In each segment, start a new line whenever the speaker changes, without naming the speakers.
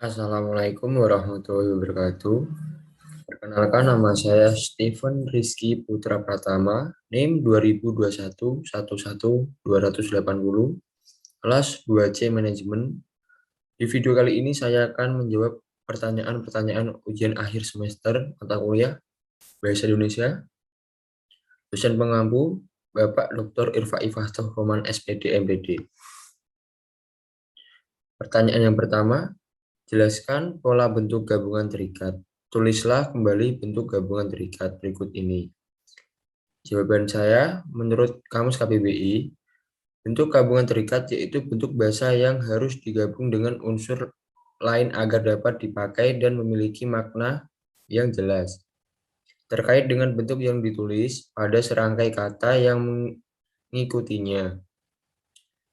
Assalamualaikum warahmatullahi wabarakatuh. Perkenalkan, nama saya Stephen Rizky Putra Pratama, NIM 2021 11 280, kelas 2C Manajemen. Di video kali ini saya akan menjawab pertanyaan-pertanyaan ujian akhir semester mata kuliah Bahasa Indonesia. Dosen pengampu Bapak Dr. Irfa Ifahtoh Roman SPD MPD. Pertanyaan yang pertama, jelaskan pola bentuk gabungan terikat. Tulislah kembali bentuk gabungan terikat berikut ini. Jawaban saya, menurut Kamus KBBI, bentuk gabungan terikat yaitu bentuk bahasa yang harus digabung dengan unsur lain agar dapat dipakai dan memiliki makna yang jelas. Terkait dengan bentuk yang ditulis pada serangkai kata yang mengikutinya.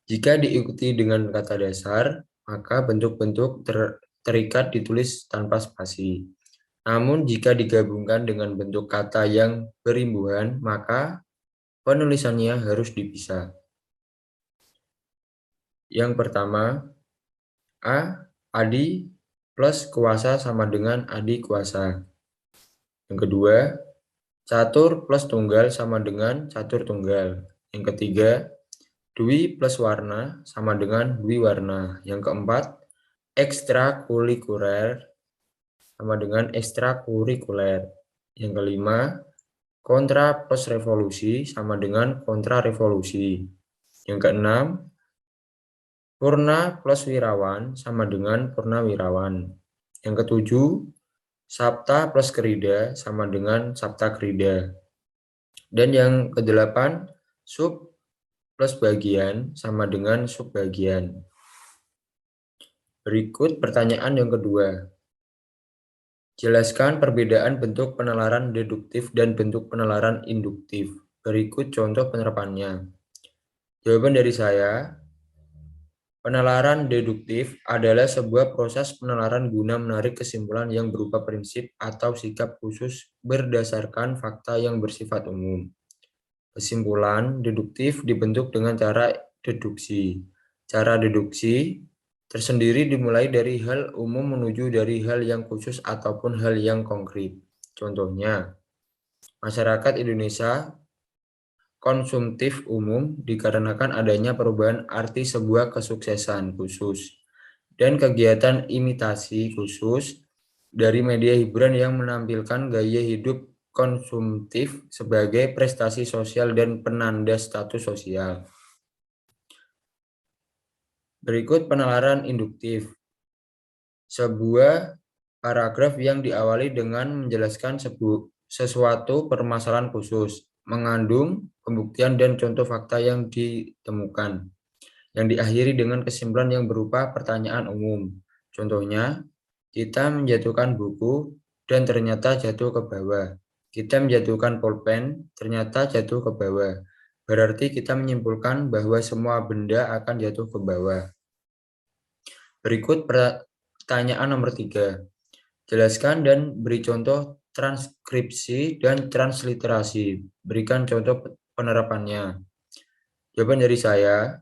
Jika diikuti dengan kata dasar, maka bentuk-bentuk terikat ditulis tanpa spasi. Namun jika digabungkan dengan bentuk kata yang berimbuhan, maka penulisannya harus dipisah. Yang pertama, A. Adi plus kuasa sama dengan Adi kuasa. Yang kedua, catur plus tunggal sama dengan catur tunggal. Yang ketiga, dwi plus warna sama dengan dwi warna. Yang keempat, ekstrakurikuler sama dengan ekstrakurikuler. Yang kelima, kontra plus revolusi sama dengan kontra revolusi. Yang keenam, purna plus wirawan sama dengan purna wirawan. Yang ketujuh, sabta plus kerida sama dengan sabta kerida. Dan yang kedelapan, sub plus bagian sama dengan subbagian. Berikut pertanyaan yang kedua. Jelaskan perbedaan bentuk penalaran deduktif dan bentuk penalaran induktif. Berikut contoh penerapannya. Jawaban dari saya, penalaran deduktif adalah sebuah proses penalaran guna menarik kesimpulan yang berupa prinsip atau sikap khusus berdasarkan fakta yang bersifat umum. Kesimpulan deduktif dibentuk dengan cara deduksi. Cara deduksi tersendiri dimulai dari hal umum menuju dari hal yang khusus ataupun hal yang konkret. Contohnya, masyarakat Indonesia konsumtif umum dikarenakan adanya perubahan arti sebuah kesuksesan khusus dan kegiatan imitasi khusus dari media hiburan yang menampilkan gaya hidup konsumtif sebagai prestasi sosial dan penanda status sosial. Berikut penalaran induktif. Sebuah paragraf yang diawali dengan menjelaskan sesuatu permasalahan khusus, mengandung pembuktian dan contoh fakta yang ditemukan, yang diakhiri dengan kesimpulan yang berupa pertanyaan umum. Contohnya, kita menjatuhkan buku dan ternyata jatuh ke bawah. Kita menjatuhkan pulpen, ternyata jatuh ke bawah. Berarti kita menyimpulkan bahwa semua benda akan jatuh ke bawah. Berikut pertanyaan nomor 3. Jelaskan dan beri contoh transkripsi dan transliterasi. Berikan contoh penerapannya. Jawaban dari saya,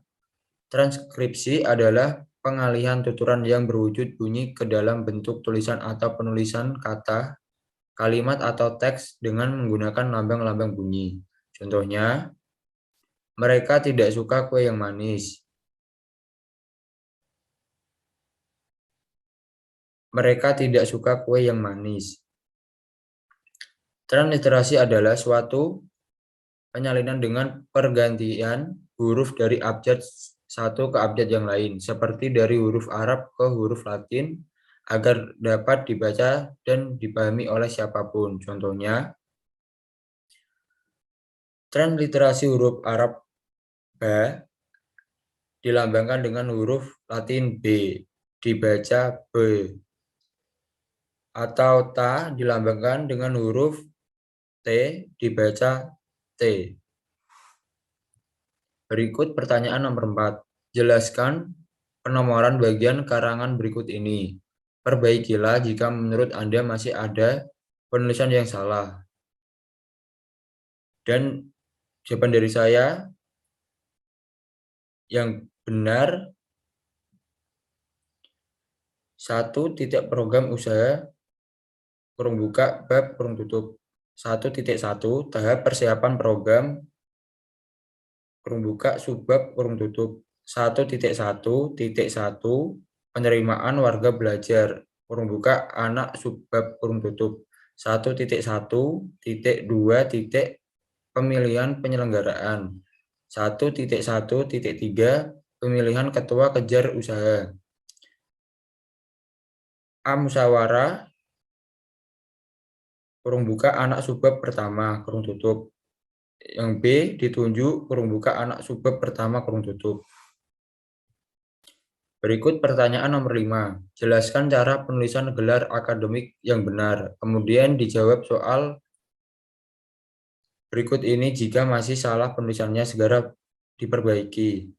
transkripsi adalah pengalihan tuturan yang berwujud bunyi ke dalam bentuk tulisan atau penulisan kata, kalimat atau teks dengan menggunakan lambang-lambang bunyi. Contohnya, mereka tidak suka kue yang manis. Mereka tidak suka kue yang manis. Transliterasi adalah suatu penyalinan dengan pergantian huruf dari abjad satu ke abjad yang lain, seperti dari huruf Arab ke huruf Latin, agar dapat dibaca dan dipahami oleh siapapun. Contohnya, transliterasi huruf Arab Ba dilambangkan dengan huruf Latin B, dibaca B, atau Ta dilambangkan dengan huruf T, dibaca T. Berikut pertanyaan nomor 4. Jelaskan penomoran bagian karangan berikut ini. Perbaikilah jika menurut Anda masih ada penulisan yang salah. Dan jawaban dari saya, yang benar 1. Program usaha kurung buka bab kurung tutup 1.1 tahap persiapan program kurung buka subbab kurung tutup 1.1.1 penerimaan warga belajar kurung buka anak subbab kurung tutup 1.1.2 pemilihan penyelenggaraan 1.1.3 pemilihan ketua kejar usaha A. Musyawarah kurung buka anak subbab pertama kurung tutup. Yang B ditunjuk kurung buka anak subbab pertama kurung tutup. Berikut pertanyaan nomor 5. Jelaskan cara penulisan gelar akademik yang benar. Kemudian dijawab soal berikut ini. Jika masih salah penulisannya segera diperbaiki.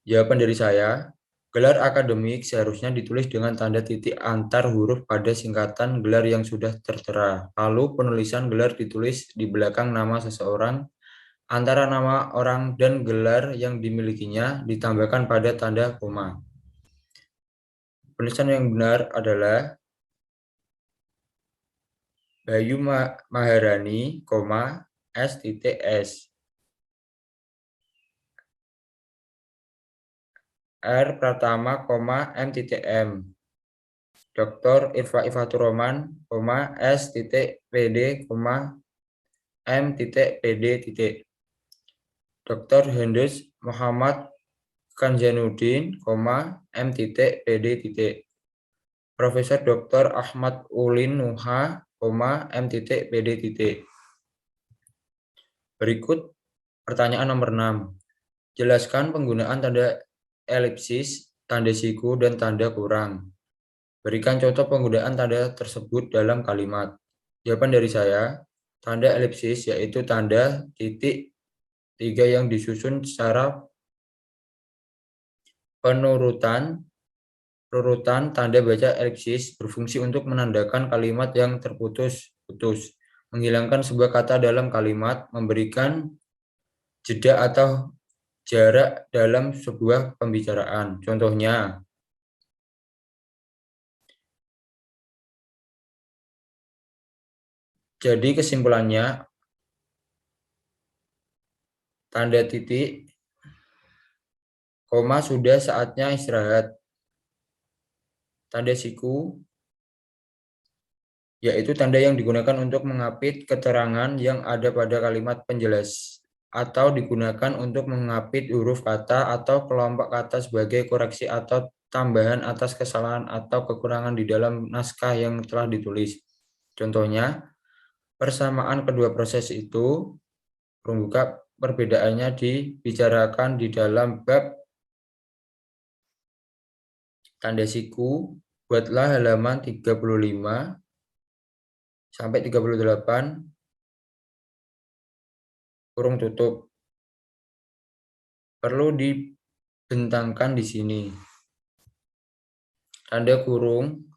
Jawaban dari saya. Gelar akademik seharusnya ditulis dengan tanda titik antar huruf pada singkatan gelar yang sudah tertera. Lalu penulisan gelar ditulis di belakang nama seseorang, antara nama orang dan gelar yang dimilikinya ditambahkan pada tanda koma. Penulisan yang benar adalah Bayu Maharani, S.S. R. Pratama, M.M. Dr. Ifatur Rahman, S.PD, M.PD. Dr. Hendus Muhammad Kanjanuddin, M.PD. Profesor Dr. Ahmad Ulin Nuha, M.PD. Berikut pertanyaan nomor 6. Jelaskan penggunaan tanda elipsis, tanda siku, dan tanda kurang. Berikan contoh penggunaan tanda tersebut dalam kalimat. Jawaban dari saya, tanda elipsis yaitu tanda titik 3 yang disusun secara penurutan tanda baca elipsis berfungsi untuk menandakan kalimat yang terputus-putus, menghilangkan sebuah kata dalam kalimat, memberikan jeda atau jarak dalam sebuah pembicaraan. Contohnya, jadi kesimpulannya, tanda titik, koma sudah saatnya istirahat. Tanda siku, yaitu tanda yang digunakan untuk mengapit keterangan yang ada pada kalimat penjelas, atau digunakan untuk mengapit huruf kata atau kelompok kata sebagai koreksi atau tambahan atas kesalahan atau kekurangan di dalam naskah yang telah ditulis. Contohnya, persamaan kedua proses itu, pembuka perbedaannya dibicarakan di dalam bab tanda siku. Buatlah halaman 35 sampai 38 kurung tutup. Perlu dibentangkan di sini. Tanda kurung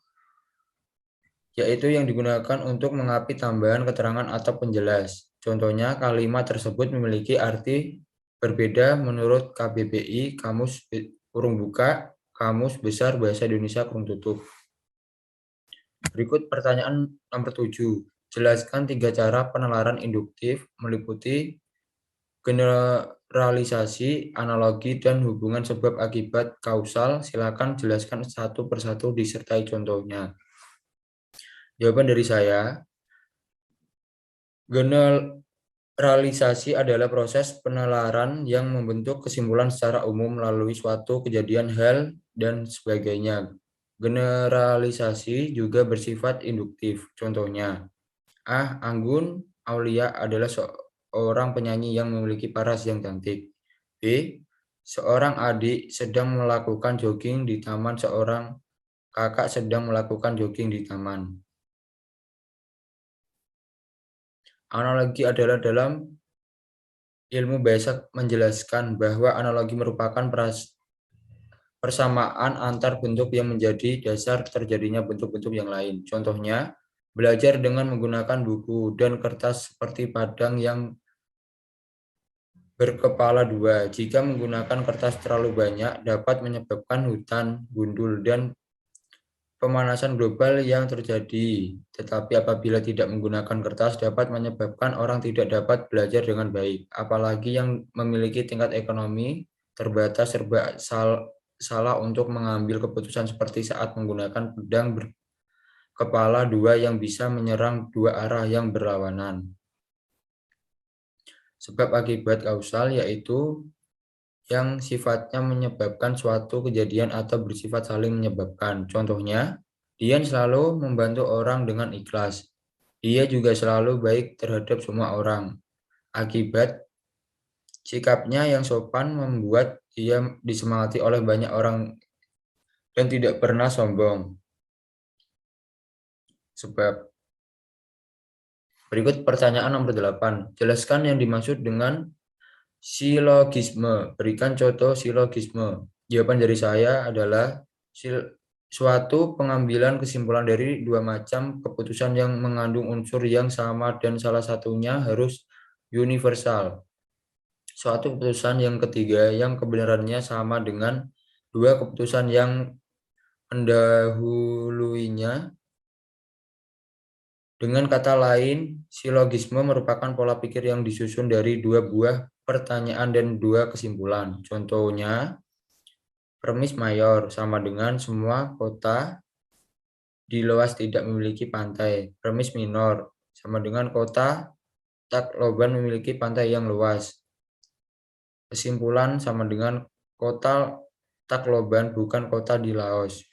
yaitu yang digunakan untuk mengapit tambahan keterangan atau penjelas. Contohnya, kalimat tersebut memiliki arti berbeda menurut KBBI, Kamus kurung buka, Kamus Besar Bahasa Indonesia kurung tutup. Berikut pertanyaan nomor 7. Jelaskan 3 cara penalaran induktif meliputi generalisasi, analogi, dan hubungan sebab akibat kausal. Silakan jelaskan satu persatu disertai contohnya. Jawaban dari saya, generalisasi adalah proses penalaran yang membentuk kesimpulan secara umum melalui suatu kejadian, hal, dan sebagainya. Generalisasi juga bersifat induktif. Contohnya, Anggun Aulia adalah seorang penyanyi yang memiliki paras yang cantik. B. Seorang adik sedang melakukan jogging di taman. Seorang kakak sedang melakukan jogging di taman. Analogi adalah dalam ilmu bahasa menjelaskan bahwa analogi merupakan persamaan antar bentuk yang menjadi dasar terjadinya bentuk-bentuk yang lain. Contohnya, belajar dengan menggunakan buku dan kertas seperti padang yang berkepala dua. Jika menggunakan kertas terlalu banyak, dapat menyebabkan hutan gundul dan pemanasan global yang terjadi, tetapi apabila tidak menggunakan kertas dapat menyebabkan orang tidak dapat belajar dengan baik, apalagi yang memiliki tingkat ekonomi terbatas serba salah untuk mengambil keputusan seperti saat menggunakan pedang berkepala dua yang bisa menyerang dua arah yang berlawanan. Sebab akibat kausal yaitu yang sifatnya menyebabkan suatu kejadian atau bersifat saling menyebabkan. Contohnya, Dian selalu membantu orang dengan ikhlas. Dia juga selalu baik terhadap semua orang. Akibat sikapnya yang sopan membuat dia disemangati oleh banyak orang dan tidak pernah sombong. Sebab berikut pertanyaan nomor 8. Jelaskan yang dimaksud dengan silogisme. Berikan contoh silogisme. Jawaban dari saya adalah suatu pengambilan kesimpulan dari dua macam keputusan yang mengandung unsur yang sama dan salah satunya harus universal. Suatu keputusan yang ketiga yang kebenarannya sama dengan dua keputusan yang mendahuluinya. Dengan kata lain, silogisme merupakan pola pikir yang disusun dari dua buah pertanyaan dan dua kesimpulan. Contohnya, premis mayor sama dengan semua kota di luas tidak memiliki pantai. Premis minor sama dengan kota Tacloban memiliki pantai yang luas. Kesimpulan sama dengan kota Tacloban bukan kota di Laos.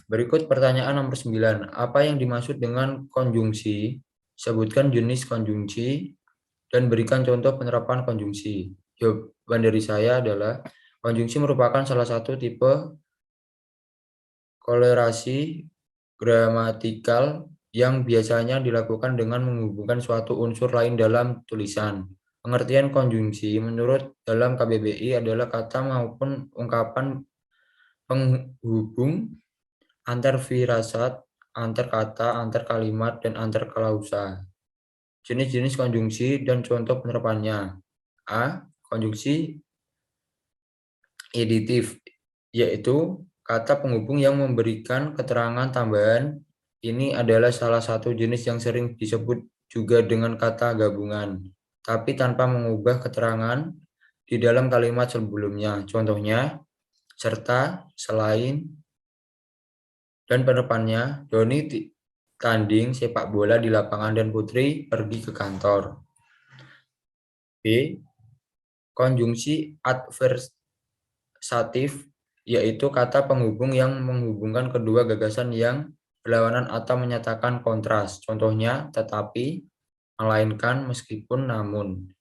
Berikut pertanyaan nomor 9. Apa yang dimaksud dengan konjungsi? Sebutkan jenis konjungsi dan berikan contoh penerapan konjungsi. Jawaban dari saya adalah konjungsi merupakan salah satu tipe kolerasi gramatikal yang biasanya dilakukan dengan menghubungkan suatu unsur lain dalam tulisan. Pengertian konjungsi menurut dalam KBBI adalah kata maupun ungkapan penghubung antar firasat, antar kata, antar kalimat, dan antar klausa. Jenis-jenis konjungsi dan contoh penerapannya. A. Konjungsi editif, yaitu kata penghubung yang memberikan keterangan tambahan. Ini adalah salah satu jenis yang sering disebut juga dengan kata gabungan, tapi tanpa mengubah keterangan di dalam kalimat sebelumnya. Contohnya, serta, selain, dan penerapannya, Doni tanding sepak bola di lapangan dan Putri pergi ke kantor. B. Konjungsi adversatif, yaitu kata penghubung yang menghubungkan kedua gagasan yang berlawanan atau menyatakan kontras. Contohnya, tetapi, melainkan, meskipun, namun.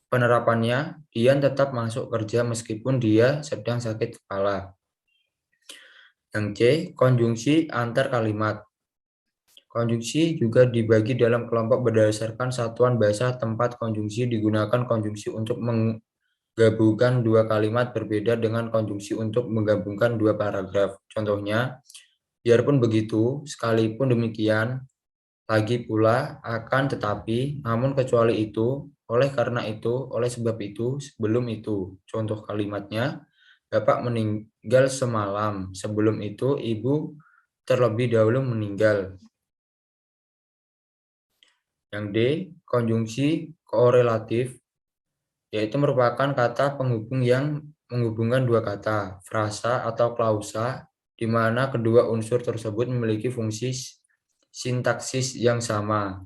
Penerapannya, Dian tetap masuk kerja meskipun dia sedang sakit kepala. Yang C. Konjungsi antar kalimat. Konjungsi juga dibagi dalam kelompok berdasarkan satuan bahasa tempat konjungsi digunakan konjungsi untuk menggabungkan dua kalimat berbeda dengan konjungsi untuk menggabungkan dua paragraf. Contohnya, biarpun begitu, sekalipun demikian, lagi pula, akan tetapi, namun kecuali itu, oleh karena itu, oleh sebab itu, sebelum itu. Contoh kalimatnya, Bapak meninggal semalam. Sebelum itu, Ibu terlebih dahulu meninggal. Yang D. Konjungsi korelatif, yaitu merupakan kata penghubung yang menghubungkan dua kata, frasa atau klausa, di mana kedua unsur tersebut memiliki fungsi sintaksis yang sama.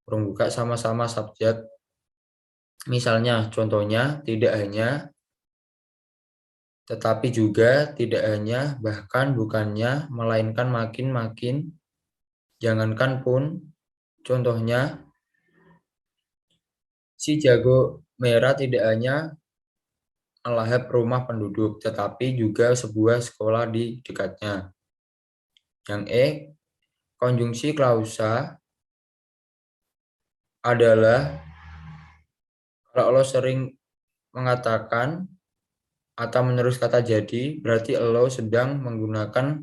Kurung buka sama-sama subjek. Misalnya, contohnya, tidak hanya, tetapi juga, tidak hanya, bahkan, bukannya, melainkan, makin, jangankan pun. Contohnya, si jago merah tidak hanya melahap rumah penduduk, tetapi juga sebuah sekolah di dekatnya. Yang E, konjungsi klausa adalah kalau lo sering mengatakan atau menerus kata jadi, berarti lo sedang menggunakan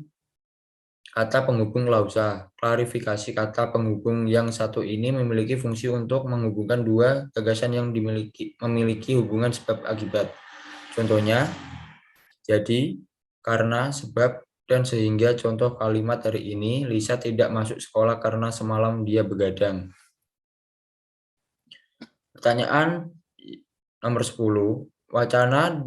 kata penghubung klausa. Klarifikasi kata penghubung yang satu ini memiliki fungsi untuk menghubungkan dua gagasan yang memiliki hubungan sebab akibat. Contohnya, jadi, karena, sebab, dan sehingga contoh kalimat hari ini, Lisa tidak masuk sekolah karena semalam dia begadang. Pertanyaan nomor 10. Wacana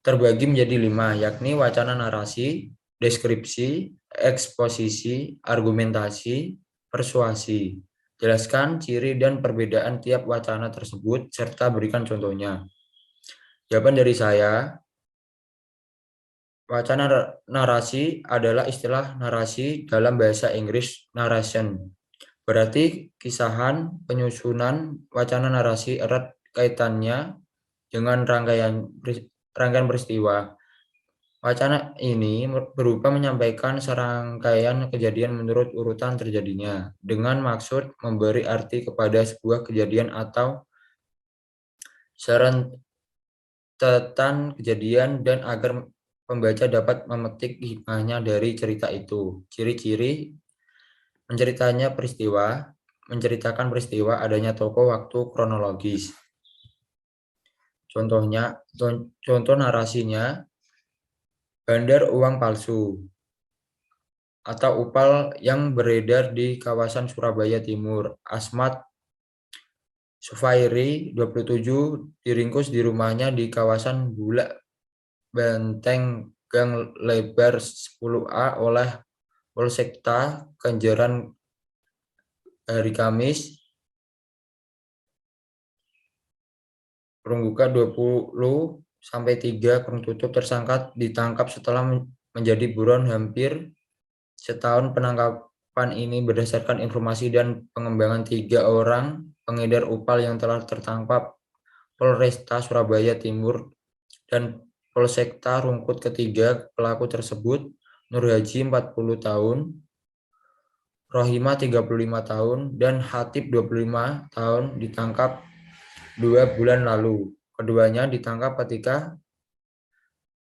terbagi menjadi 5, yakni wacana narasi, deskripsi, eksposisi, argumentasi, persuasi. Jelaskan ciri dan perbedaan tiap wacana tersebut, serta berikan contohnya. Jawaban dari saya, wacana narasi adalah istilah narasi dalam bahasa Inggris narration. Berarti kisahan, penyusunan, wacana narasi erat kaitannya dengan rangkaian peristiwa. Wacana ini berupa menyampaikan serangkaian kejadian menurut urutan terjadinya, dengan maksud memberi arti kepada sebuah kejadian atau serentetan kejadian dan agar pembaca dapat memetik hikmahnya dari cerita itu. Ciri-ciri menceritakan peristiwa adanya tokoh waktu kronologis. Contoh narasinya, bandar uang palsu atau upal yang beredar di kawasan Surabaya Timur. Asmat Sufairi, 27, diringkus di rumahnya di kawasan Bulak Benteng Gang Lebar 10A oleh Polsekta Kenjeran hari Kamis Perungguka 20-3 tutup. Tersangka ditangkap setelah menjadi buron hampir setahun. Penangkapan ini berdasarkan informasi dan pengembangan 3 orang pengedar upal yang telah tertangkap Polresta Surabaya Timur dan Polsekta Rungkut. Ketiga pelaku tersebut, Nur Haji 40 tahun, Rohimah 35 tahun, dan Hatib 25 tahun ditangkap 2 bulan lalu. Keduanya ditangkap ketika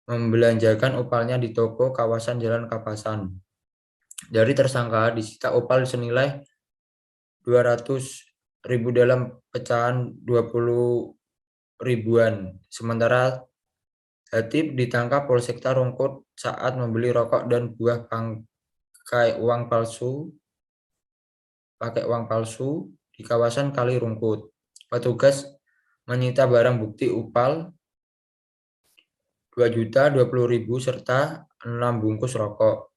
membelanjakan upalnya di toko kawasan Jalan Kapasan. Dari tersangka disita upal senilai 200.000 dalam pecahan 20 ribuan. Sementara Hatib ditangkap Polsekta Rungkut saat membeli rokok dan buah pakai uang palsu di kawasan Kali Rungkut. Petugas menyita barang bukti upal 2.020.000 serta 6 bungkus rokok.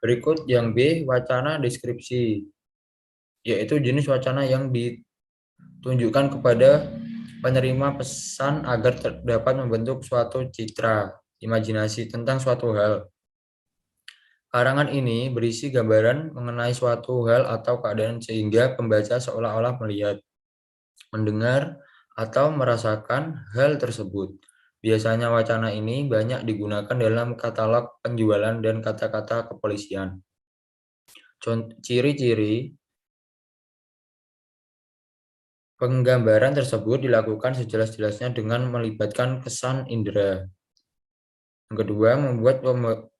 Berikut yang B, wacana deskripsi, yaitu jenis wacana yang ditunjukkan kepada penerima pesan agar dapat membentuk suatu citra imajinasi tentang suatu hal. Karangan ini berisi gambaran mengenai suatu hal atau keadaan sehingga pembaca seolah-olah melihat, mendengar, atau merasakan hal tersebut. Biasanya wacana ini banyak digunakan dalam katalog penjualan dan kata-kata kepolisian. Ciri-ciri penggambaran tersebut dilakukan sejelas-jelasnya dengan melibatkan kesan indera. Yang kedua, membuat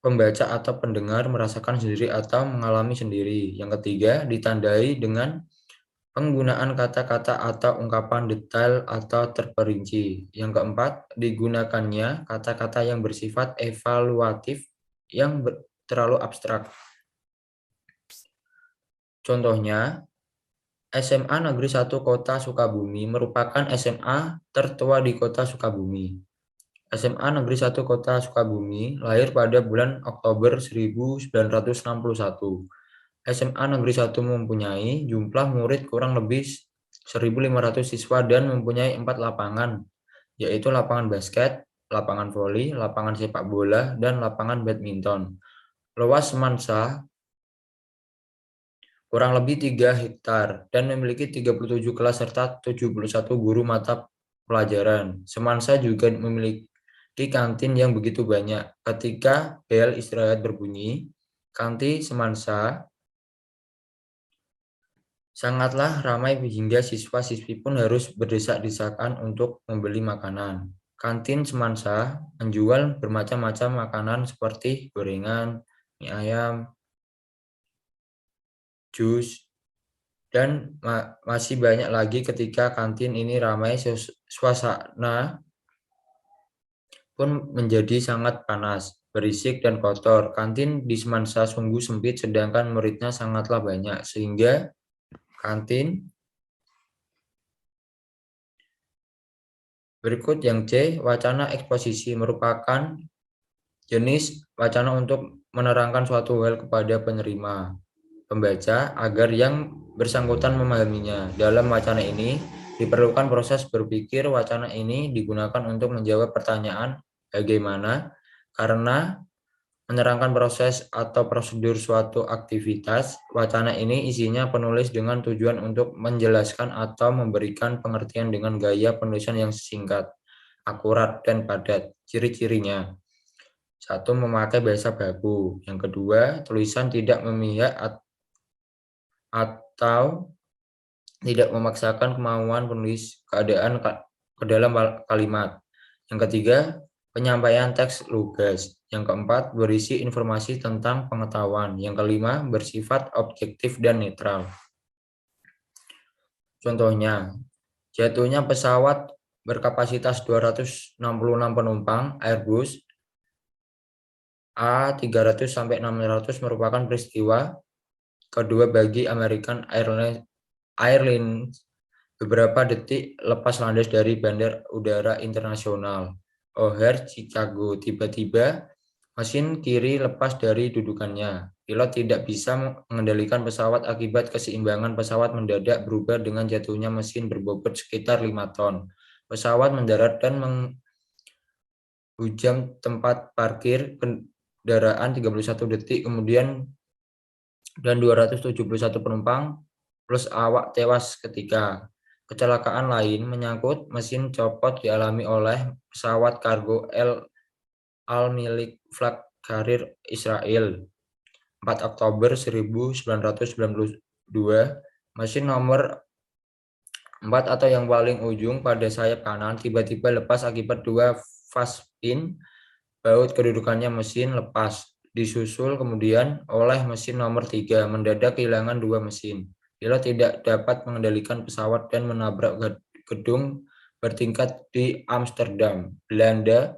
pembaca atau pendengar merasakan sendiri atau mengalami sendiri. Yang ketiga, ditandai dengan penggunaan kata-kata atau ungkapan detail atau terperinci. Yang keempat, digunakannya kata-kata yang bersifat evaluatif yang terlalu abstrak. Contohnya, SMA Negeri 1 Kota Sukabumi merupakan SMA tertua di Kota Sukabumi. SMA Negeri 1 Kota Sukabumi lahir pada bulan Oktober 1961. SMA Negeri 1 mempunyai jumlah murid kurang lebih 1.500 siswa dan mempunyai 4 lapangan, yaitu lapangan basket, lapangan voli, lapangan sepak bola, dan lapangan badminton. Luas semansa kurang lebih 3 hektar dan memiliki 37 kelas serta 71 guru mata pelajaran. Semansa juga memiliki kantin yang begitu banyak. Ketika bel istirahat berbunyi, kantin Semansa sangatlah ramai hingga siswa-siswi pun harus berdesak-desakan untuk membeli makanan. Kantin Semansa menjual bermacam-macam makanan seperti gorengan, mie ayam, jus, dan masih banyak lagi. Ketika kantin ini ramai, suasana pun menjadi sangat panas, berisik, dan kotor. Kantin di Semansa sungguh sempit, sedangkan muridnya sangatlah banyak, sehingga kantin berikut yang C, wacana eksposisi merupakan jenis wacana untuk menerangkan suatu hal kepada penerima, pembaca, agar yang bersangkutan memahaminya. Dalam wacana ini, diperlukan proses berpikir. Wacana ini digunakan untuk menjawab pertanyaan bagaimana, karena menerangkan proses atau prosedur suatu aktivitas. Wacana ini isinya penulis dengan tujuan untuk menjelaskan atau memberikan pengertian dengan gaya penulisan yang singkat, akurat, dan padat. Ciri-cirinya: 1. Memakai bahasa baku. Yang kedua, tulisan tidak memihak atau tidak memaksakan kemauan penulis keadaan ke dalam kalimat. Yang ketiga, penyampaian teks lugas. Yang keempat, berisi informasi tentang pengetahuan. Yang kelima, bersifat objektif dan netral. Contohnya, jatuhnya pesawat berkapasitas 266 penumpang Airbus A300-600 merupakan peristiwa kedua bagi American Airlines beberapa detik lepas landas dari Bandar Udara Internasional O'Hare, Chicago. Tiba-tiba, mesin kiri lepas dari dudukannya. Pilot tidak bisa mengendalikan pesawat akibat keseimbangan pesawat mendadak berubah dengan jatuhnya mesin berbobot sekitar 5 ton. Pesawat mendarat dan menghujam tempat parkir kendaraan 31 detik kemudian dan 271 penumpang plus awak tewas ketika. Kecelakaan lain menyangkut mesin copot dialami oleh pesawat kargo El Al milik Flag Carrier Israel 4 Oktober 1992. Mesin nomor 4 atau yang paling ujung pada sayap kanan tiba-tiba lepas akibat dua fast pin baut kedudukannya mesin lepas, disusul kemudian oleh mesin nomor 3, mendadak kehilangan dua mesin. Pilot tidak dapat mengendalikan pesawat dan menabrak gedung bertingkat di Amsterdam, Belanda.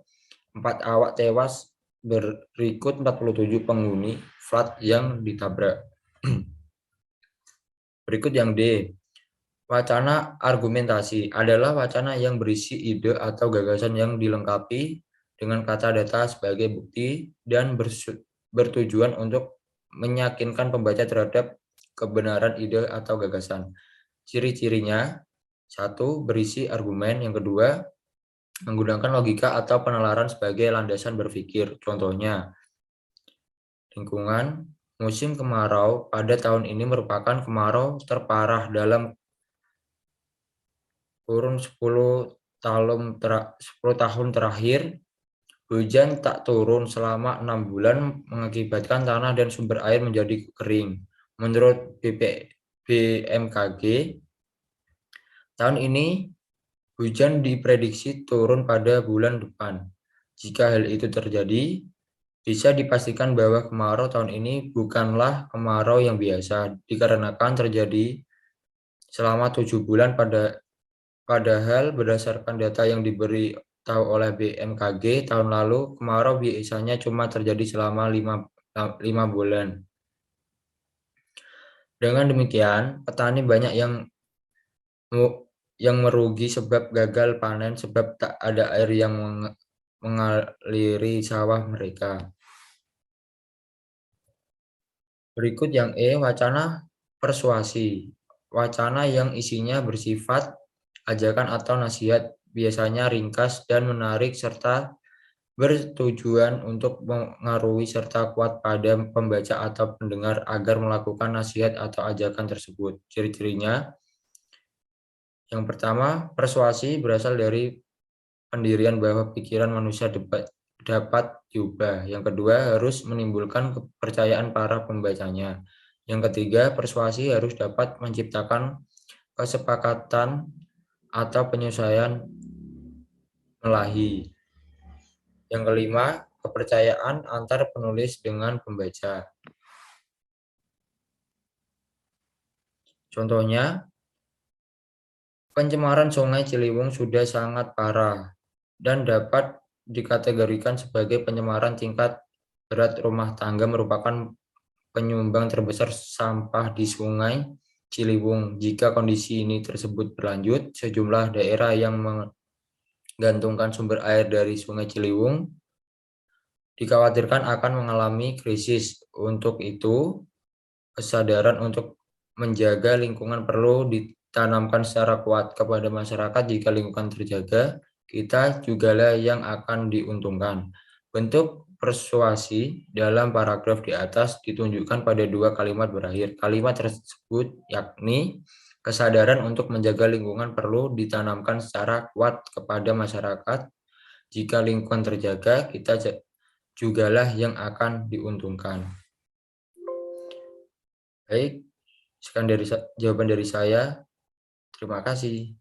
4 awak tewas, berikut 47 penghuni flat yang ditabrak. Berikut yang D. Wacana argumentasi adalah wacana yang berisi ide atau gagasan yang dilengkapi dengan kata data sebagai bukti dan bertujuan untuk meyakinkan pembaca terhadap kebenaran ide atau gagasan. Ciri-cirinya: 1. Berisi argumen. Yang kedua, menggunakan logika atau penalaran sebagai landasan berpikir. Contohnya, lingkungan musim kemarau pada tahun ini merupakan kemarau terparah dalam kurun 10 tahun terakhir. Hujan tak turun selama 6 bulan mengakibatkan tanah dan sumber air menjadi kering. Menurut BMKG, tahun ini hujan diprediksi turun pada bulan depan. Jika hal itu terjadi, bisa dipastikan bahwa kemarau tahun ini bukanlah kemarau yang biasa, dikarenakan terjadi selama 7 bulan padahal berdasarkan data yang diberi tahu oleh BMKG tahun lalu, kemarau biasanya cuma terjadi selama 5 bulan. Dengan demikian, petani banyak yang merugi sebab gagal panen sebab tak ada air yang mengaliri sawah mereka. Berikut yang E, wacana persuasi. Wacana yang isinya bersifat ajakan atau nasihat, biasanya ringkas dan menarik serta bertujuan untuk mengaruhi serta kuat pada pembaca atau pendengar agar melakukan nasihat atau ajakan tersebut. Ciri-cirinya: yang pertama, persuasi berasal dari pendirian bahwa pikiran manusia dapat diubah. Yang kedua, harus menimbulkan kepercayaan para pembacanya. Yang ketiga, persuasi harus dapat menciptakan kesepakatan atau penyesuaian melahi. Yang kelima, kepercayaan antar penulis dengan pembaca. Contohnya, pencemaran Sungai Ciliwung sudah sangat parah dan dapat dikategorikan sebagai pencemaran tingkat berat rumah tangga merupakan penyumbang terbesar sampah di Sungai Ciliwung. Jika kondisi ini tersebut berlanjut, sejumlah daerah yang menggantungkan sumber air dari Sungai Ciliwung dikhawatirkan akan mengalami krisis. Untuk itu, kesadaran untuk menjaga lingkungan perlu ditanamkan secara kuat kepada masyarakat. Jika lingkungan terjaga, kita jugalah yang akan diuntungkan. Bentuk persuasi dalam paragraf di atas ditunjukkan pada dua kalimat berakhir. Kalimat tersebut yakni kesadaran untuk menjaga lingkungan perlu ditanamkan secara kuat kepada masyarakat. Jika lingkungan terjaga, kita jugalah yang akan diuntungkan. Baik, sekian jawaban dari saya. Terima kasih.